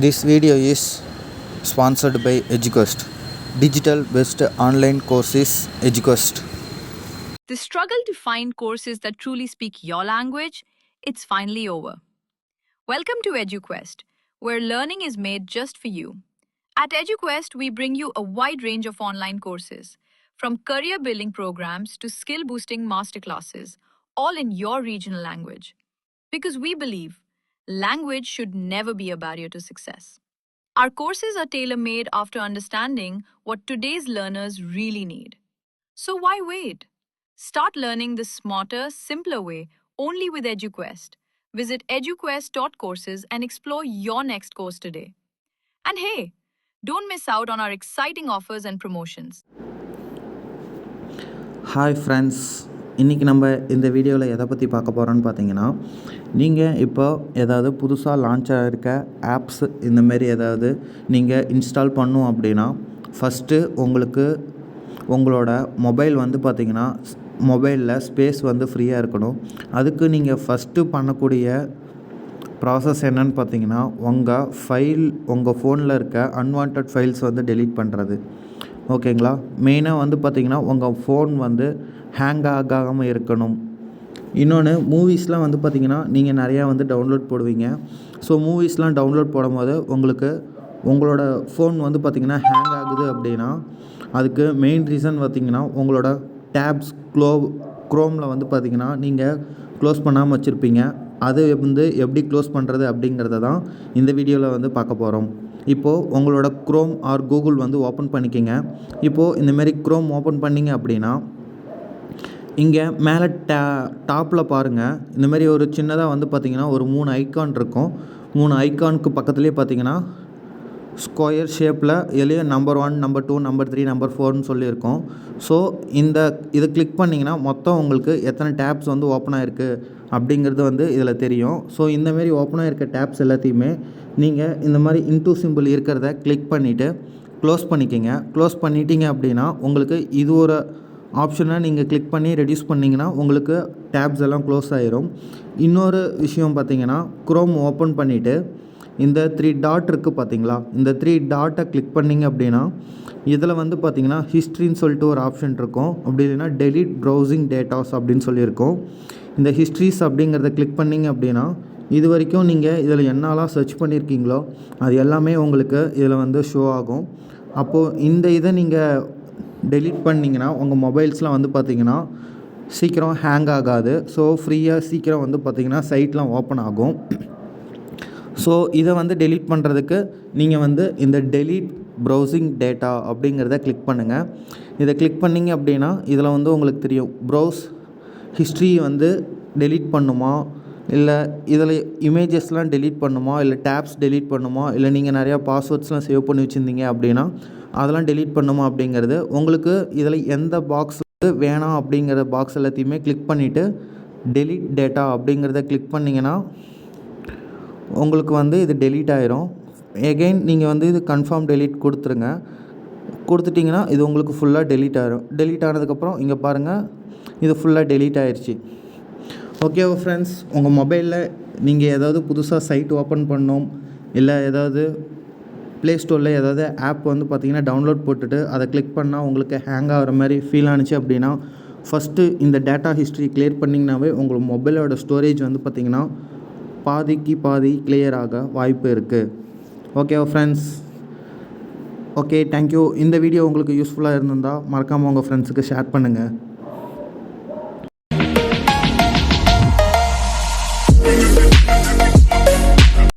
This video is sponsored by EduQuest. Digital best online courses EduQuest. The struggle to find courses that truly speak your language, it's finally over. Welcome to EduQuest, where learning is made just for you. At EduQuest, we bring you a wide range of online courses, from career building programs to skill boosting masterclasses, all in your regional language. Because we believe language should never be a barrier to success. Our courses are tailor made after understanding what today's learners really need. So why wait? Start learning the smarter, simpler way only with EduQuest. Visit eduquest.courses and explore your next course today. And hey, don't miss out on our exciting offers and promotions. Hi friends, இன்றைக்கி நம்ம இந்த வீடியோவில் எதை பற்றி பார்க்க போகிறோன்னு பார்த்தீங்கன்னா, நீங்கள் இப்போ ஏதாவது புதுசாக லான்ச் ஆகிருக்க ஆப்ஸ் இந்தமாரி ஏதாவது நீங்கள் இன்ஸ்டால் பண்ணும் அப்படின்னா, ஃபஸ்ட்டு உங்களோட மொபைல் வந்து பார்த்திங்கன்னா மொபைலில் ஸ்பேஸ் வந்து ஃப்ரீயாக இருக்கணும். அதுக்கு நீங்கள் ஃபஸ்ட்டு பண்ணக்கூடிய ப்ராசஸ் என்னன்னு பார்த்தீங்கன்னா, உங்கள் ஃபோனில் இருக்க அன்வான்ட் ஃபைல்ஸ் வந்து டெலீட் பண்ணுறது. ஓகேங்களா? மெயினாக வந்து பார்த்திங்கன்னா உங்கள் ஃபோன் வந்து ஹேங் ஆகாமல் இருக்கணும். இன்னொன்று, மூவிஸ்லாம் வந்து பார்த்திங்கன்னா நீங்கள் நிறையா வந்து டவுன்லோட் போடுவீங்க. ஸோ மூவிஸ்லாம் டவுன்லோட் போடும்போது உங்களோட ஃபோன் வந்து பார்த்திங்கன்னா ஹேங் ஆகுது அப்படின்னா, அதுக்கு மெயின் ரீசன் பார்த்திங்கன்னா உங்களோட டேப்ஸ் க்ரோமில் வந்து பார்த்திங்கன்னா நீங்கள் க்ளோஸ் பண்ணாமல் வச்சுருப்பீங்க. அது வந்து எப்படி க்ளோஸ் பண்ணுறது அப்படிங்கிறத தான் இந்த வீடியோவில் வந்து பார்க்க போகிறோம். இப்போது உங்களோட க்ரோம் ஆர் கூகுள் வந்து ஓப்பன் பண்ணிக்கிங்க. இப்போது இந்தமாரி க்ரோம் ஓப்பன் பண்ணிங்க அப்படின்னா, இங்கே மேலே டாப்பில் பாருங்கள், இந்தமாரி ஒரு சின்னதாக வந்து பார்த்திங்கன்னா ஒரு 3 ஐக்கான் இருக்கும். 3 ஐக்கானுக்கு பக்கத்துலேயே பார்த்திங்கன்னா ஸ்கொயர் ஷேப்பில் இதுலேயே நம்பர் 1, நம்பர் 2, நம்பர் 3, நம்பர் 4ன்னு சொல்லியிருக்கோம். ஸோ இதை கிளிக் பண்ணிங்கன்னா மொத்தம் உங்களுக்கு எத்தனை டேப்ஸ் வந்து ஓப்பன் ஆகிருக்கு அப்படிங்கிறது வந்து இதில் தெரியும். ஸோ இந்தமாரி ஓப்பன் ஆகிருக்க டேப்ஸ் எல்லாத்தையுமே நீங்கள் இந்த மாதிரி இன்டூ சிம்பிள் இருக்கிறத கிளிக் பண்ணிவிட்டு க்ளோஸ் பண்ணிக்கிங்க. க்ளோஸ் பண்ணிட்டீங்க அப்படின்னா உங்களுக்கு இது ஒரு ஆப்ஷனை நீங்கள் கிளிக் பண்ணி ரெடியூஸ் பண்ணிங்கன்னா உங்களுக்கு டேப்ஸ் எல்லாம் க்ளோஸ் ஆகிரும். இன்னொரு விஷயம் பார்த்திங்கன்னா, க்ரோம் ஓப்பன் பண்ணிவிட்டு இந்த 3 டாட் இருக்குது பார்த்தீங்களா, இந்த 3 டாட்டை கிளிக் பண்ணிங்க அப்படின்னா இதில் வந்து பார்த்திங்கன்னா ஹிஸ்ட்ரின்னு சொல்லிட்டு ஒரு ஆப்ஷன் இருக்கும். அப்படி இல்லைன்னா டெலீட் ப்ரௌசிங் டேட்டாஸ் அப்படின்னு சொல்லியிருக்கோம். இந்த ஹிஸ்ட்ரிஸ் அப்படிங்கிறத கிளிக் பண்ணிங்க அப்படின்னா இது வரைக்கும் நீங்கள் இதில் என்னெல்லாம் சர்ச் பண்ணியிருக்கீங்களோ அது எல்லாமே உங்களுக்கு இதில் வந்து ஷோ ஆகும். அப்போது இந்த இதை நீங்கள் டெலீட் பண்ணிங்கன்னா உங்கள் மொபைல்ஸ்லாம் வந்து பார்த்திங்கன்னா சீக்கிரம் ஹேங் ஆகாது. ஸோ ஃப்ரீயாக சீக்கிரம் வந்து பார்த்திங்கன்னா சைட்லாம் ஓப்பன் ஆகும். ஸோ இதை வந்து டெலீட் பண்ணுறதுக்கு நீங்கள் வந்து இந்த டெலீட் ப்ரௌசிங் டேட்டா அப்படிங்கிறத கிளிக் பண்ணுங்கள். இதை கிளிக் பண்ணிங்க அப்படின்னா இதில் வந்து உங்களுக்கு தெரியும், ப்ரௌஸ் ஹிஸ்ட்ரி வந்து டெலீட் பண்ணுமா, இல்லை இதில் இமேஜஸ்லாம் டெலீட் பண்ணுமா, இல்லை டேப்ஸ் டெலீட் பண்ணுமா, இல்லை நீங்கள் நிறையா பாஸ்வேர்ட்ஸ்லாம் சேவ் பண்ணி வச்சுருந்தீங்க அப்படின்னா அதெல்லாம் டெலீட் பண்ணுமா அப்படிங்கிறது உங்களுக்கு இதில் எந்த பாக்ஸ் வேணாம் அப்படிங்கிற பாக்ஸ் எல்லாத்தையுமே கிளிக் பண்ணிவிட்டு டெலீட் டேட்டா அப்படிங்கிறத கிளிக் பண்ணிங்கன்னா உங்களுக்கு வந்து இது டெலீட் ஆயிரும். எகெயின் நீங்கள் வந்து இது கன்ஃபார்ம் டெலீட் கொடுத்துட்டிங்கன்னா இது உங்களுக்கு ஃபுல்லாக டெலீட் ஆயிரும். டெலீட் ஆனதுக்கப்புறம் இங்கே பாருங்கள், இது ஃபுல்லாக டெலீட் ஆயிடுச்சு. ஓகே ஃப்ரெண்ட்ஸ், உங்கள் மொபைலில் நீங்கள் ஏதாவது புதுசாக சைட் ஓப்பன் பண்ணோம், இல்லை ஏதாவது ப்ளே ஸ்டோரில் ஏதாவது ஆப் வந்து பார்த்திங்கன்னா டவுன்லோட் போட்டுட்டு அதை கிளிக் பண்ணால் உங்களுக்கு ஹேங் ஆகிற மாதிரி ஃபீல் ஆனிச்சு அப்படின்னா, ஃபஸ்ட்டு இந்த டேட்டா ஹிஸ்ட்ரி கிளியர் பண்ணிங்கனாவே உங்கள் மொபைலோட ஸ்டோரேஜ் வந்து பார்த்திங்கன்னா பாதிக்கு பாதி கிளியர் ஆக வாய்ப்பு இருக்குது. Okay friends, okay, thank you. இந்த வீடியோ உங்களுக்கு யூஸ்ஃபுல்லாக இருந்திருந்தால் மறக்காமல் உங்கள் ஃப்ரெண்ட்ஸுக்கு ஷேர் பண்ணுங்கள்.